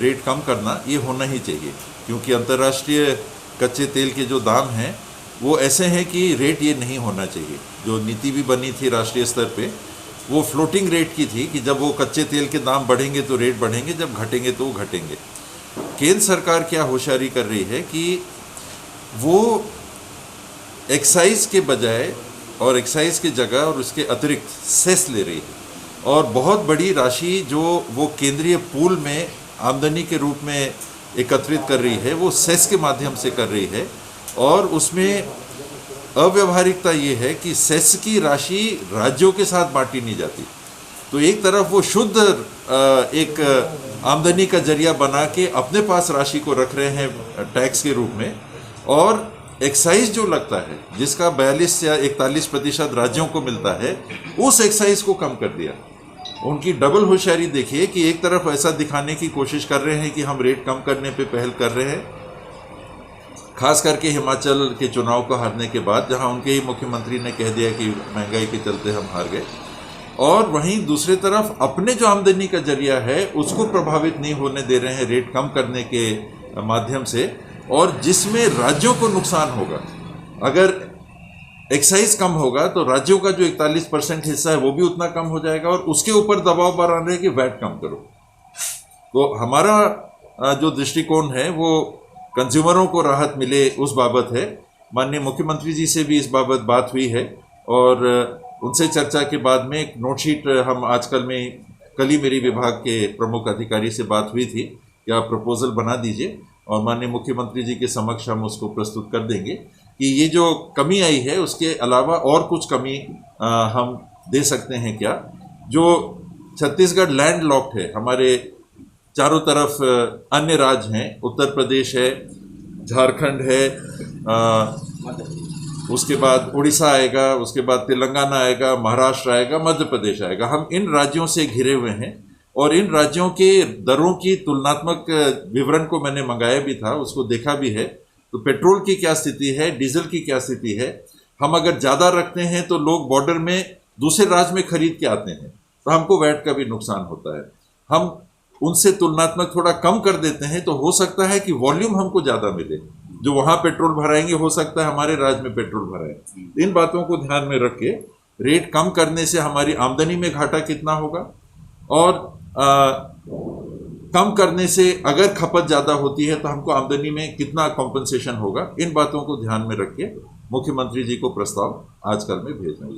Rate कम करना ये होना ही चाहिए, क्योंकि अंतर्राष्ट्रीय कच्चे तेल के जो दाम हैं वो ऐसे हैं कि रेट ये नहीं होना चाहिए। जो नीति भी बनी थी राष्ट्रीय स्तर पे वो फ्लोटिंग रेट की थी कि जब वो कच्चे तेल के दाम बढ़ेंगे तो रेट बढ़ेंगे, जब घटेंगे तो वो घटेंगे। केंद्र सरकार क्या होशियारी कर रही है कि वो एक्साइज के बजाय और एक्साइज की जगह और उसके अतिरिक्त सेस ले रही है, और बहुत बड़ी राशि जो वो केंद्रीय पूल में आमदनी के रूप में एकत्रित कर रही है वो सेस के माध्यम से कर रही है। और उसमें अव्यवहारिकता ये है कि सेस की राशि राज्यों के साथ बांटी नहीं जाती। तो एक तरफ वो शुद्ध एक आमदनी का जरिया बना के अपने पास राशि को रख रहे हैं टैक्स के रूप में, और एक्साइज जो लगता है जिसका 42 या 41% राज्यों को मिलता है उस एक्साइज को कम कर दिया। उनकी डबल होशियारी देखिए कि एक तरफ ऐसा दिखाने की कोशिश कर रहे हैं कि हम रेट कम करने पे पहल कर रहे हैं, खास करके हिमाचल के चुनाव को हारने के बाद, जहां उनके ही मुख्यमंत्री ने कह दिया कि महंगाई के चलते हम हार गए, और वहीं दूसरी तरफ अपने जो आमदनी का जरिया है उसको प्रभावित नहीं होने दे रहे हैं रेट कम करने के माध्यम से, और जिसमें राज्यों को नुकसान होगा। अगर एक्साइज कम होगा तो राज्यों का जो 41% हिस्सा है वो भी उतना कम हो जाएगा, और उसके ऊपर दबाव बना रहे कि वैट कम करो। तो हमारा जो दृष्टिकोण है वो कंज्यूमरों को राहत मिले उस बाबत है। माननीय मुख्यमंत्री जी से भी इस बाबत बात हुई है, और उनसे चर्चा के बाद में एक नोटशीट हम आजकल में, कल ही मेरी विभाग के प्रमुख अधिकारी से बात हुई थी कि आप प्रपोजल बना दीजिए और माननीय मुख्यमंत्री जी के समक्ष हम उसको प्रस्तुत कर देंगे कि ये जो कमी आई है उसके अलावा और कुछ कमी हम दे सकते हैं क्या। जो छत्तीसगढ़ लैंड लॉक्ड है, हमारे चारों तरफ अन्य राज्य हैं, उत्तर प्रदेश है, झारखंड है, उसके बाद उड़ीसा आएगा, उसके बाद तेलंगाना आएगा, महाराष्ट्र आएगा, मध्य प्रदेश आएगा। हम इन राज्यों से घिरे हुए हैं, और इन राज्यों के दरों की तुलनात्मक विवरण को मैंने मंगाया भी था, उसको देखा भी है। तो पेट्रोल की क्या स्थिति है, डीजल की क्या स्थिति है। हम अगर ज़्यादा रखते हैं तो लोग बॉर्डर में दूसरे राज्य में खरीद के आते हैं, तो हमको वैट का भी नुकसान होता है। हम उनसे तुलनात्मक थोड़ा कम कर देते हैं तो हो सकता है कि वॉल्यूम हमको ज़्यादा मिले, जो वहाँ पेट्रोल भराएंगे हो सकता है हमारे राज्य में पेट्रोल भराए। इन बातों को ध्यान में रख के रेट कम करने से हमारी आमदनी में घाटा कितना होगा, और कम करने से अगर खपत ज़्यादा होती है तो हमको आमदनी में कितना कॉम्पनसेशन होगा, इन बातों को ध्यान में रख के मुख्यमंत्री जी को प्रस्ताव आजकल में भेजना।